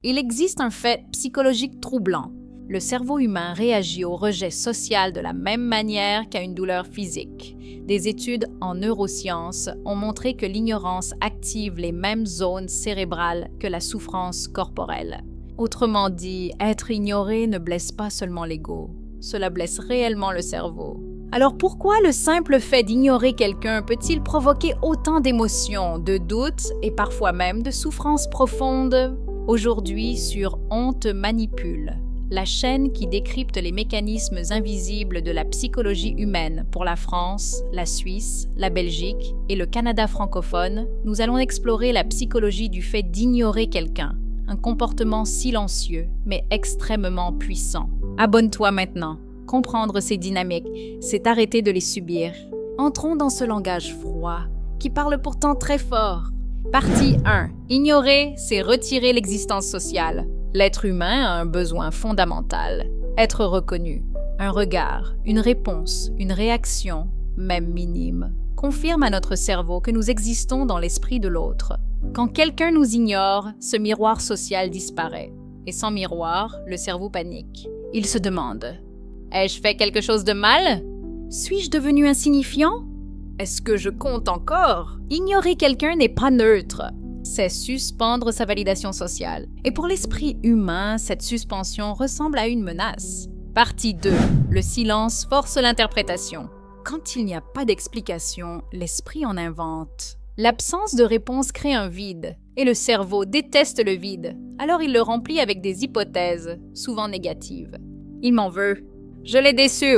Il existe un fait psychologique troublant. Le cerveau humain réagit au rejet social de la même manière qu'à une douleur physique. Des études en neurosciences ont montré que l'ignorance active les mêmes zones cérébrales que la souffrance corporelle. Autrement dit, être ignoré ne blesse pas seulement l'ego, cela blesse réellement le cerveau. Alors pourquoi le simple fait d'ignorer quelqu'un peut-il provoquer autant d'émotions, de doutes et parfois même de souffrances profondes? Aujourd'hui sur On te manipule, la chaîne qui décrypte les mécanismes invisibles de la psychologie humaine pour la France, la Suisse, la Belgique et le Canada francophone, nous allons explorer la psychologie du fait d'ignorer quelqu'un, un comportement silencieux mais extrêmement puissant. Abonne-toi maintenant. Comprendre ces dynamiques, c'est arrêter de les subir. Entrons dans ce langage froid, qui parle pourtant très fort. Partie 1. Ignorer, c'est retirer l'existence sociale. L'être humain a un besoin fondamental, être reconnu. Un regard, une réponse, une réaction, même minime, confirme à notre cerveau que nous existons dans l'esprit de l'autre. Quand quelqu'un nous ignore, ce miroir social disparaît. Et sans miroir, le cerveau panique. Il se demande: ai-je fait quelque chose de mal? Suis-je devenu insignifiant? Est-ce que je compte encore? Ignorer quelqu'un n'est pas neutre. C'est suspendre sa validation sociale. Et pour l'esprit humain, cette suspension ressemble à une menace. Partie 2. Le silence force l'interprétation. Quand il n'y a pas d'explication, l'esprit en invente. L'absence de réponse crée un vide, et le cerveau déteste le vide. Alors il le remplit avec des hypothèses, souvent négatives. Il m'en veut. Je l'ai déçu.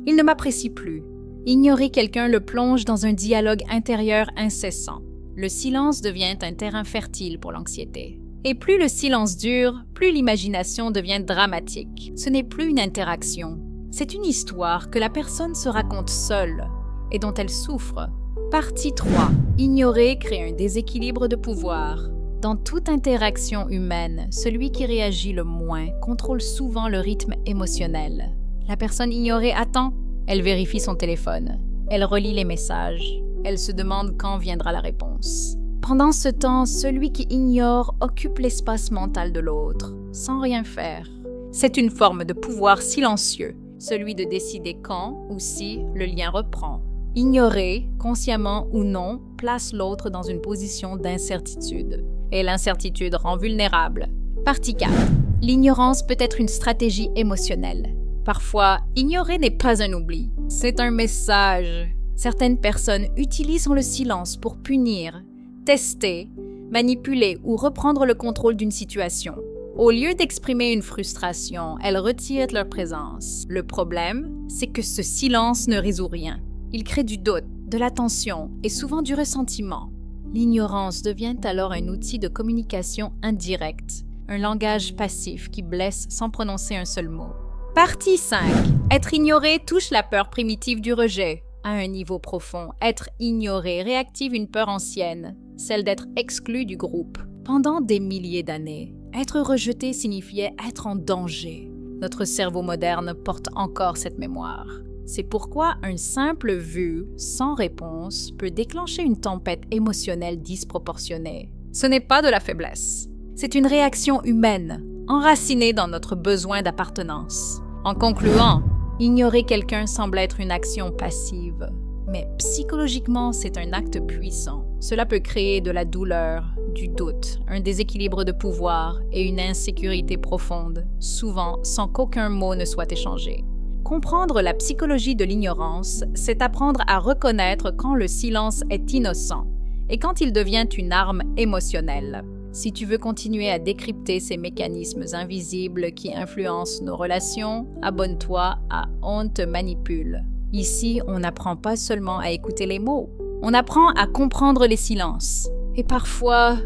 Il ne m'apprécie plus. Ignorer quelqu'un le plonge dans un dialogue intérieur incessant. Le silence devient un terrain fertile pour l'anxiété. Et plus le silence dure, plus l'imagination devient dramatique. Ce n'est plus une interaction. C'est une histoire que la personne se raconte seule et dont elle souffre. Partie 3. Ignorer crée un déséquilibre de pouvoir. Dans toute interaction humaine, celui qui réagit le moins contrôle souvent le rythme émotionnel. La personne ignorée attend. Elle vérifie son téléphone. Elle relit les messages. Elle se demande quand viendra la réponse. Pendant ce temps, celui qui ignore occupe l'espace mental de l'autre, sans rien faire. C'est une forme de pouvoir silencieux, celui de décider quand ou si le lien reprend. Ignorer, consciemment ou non, place l'autre dans une position d'incertitude. Et l'incertitude rend vulnérable. Partie 4. L'ignorance peut être une stratégie émotionnelle. Parfois, ignorer n'est pas un oubli, c'est un message. Certaines personnes utilisent le silence pour punir, tester, manipuler ou reprendre le contrôle d'une situation. Au lieu d'exprimer une frustration, elles retirent leur présence. Le problème, c'est que ce silence ne résout rien. Il crée du doute, de la tension et souvent du ressentiment. L'ignorance devient alors un outil de communication indirecte, un langage passif qui blesse sans prononcer un seul mot. Partie 5. Être ignoré touche la peur primitive du rejet. À un niveau profond, être ignoré réactive une peur ancienne, celle d'être exclu du groupe. Pendant des milliers d'années, être rejeté signifiait être en danger. Notre cerveau moderne porte encore cette mémoire. C'est pourquoi un simple vu, sans réponse, peut déclencher une tempête émotionnelle disproportionnée. Ce n'est pas de la faiblesse. C'est une réaction humaine, enracinée dans notre besoin d'appartenance. En concluant, ignorer quelqu'un semble être une action passive, mais psychologiquement, c'est un acte puissant. Cela peut créer de la douleur, du doute, un déséquilibre de pouvoir et une insécurité profonde, souvent sans qu'aucun mot ne soit échangé. Comprendre la psychologie de l'ignorance, c'est apprendre à reconnaître quand le silence est innocent et quand il devient une arme émotionnelle. Si tu veux continuer à décrypter ces mécanismes invisibles qui influencent nos relations, abonne-toi à On te manipule. Ici, on n'apprend pas seulement à écouter les mots, on apprend à comprendre les silences. Et parfois,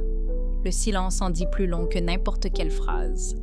le silence en dit plus long que n'importe quelle phrase.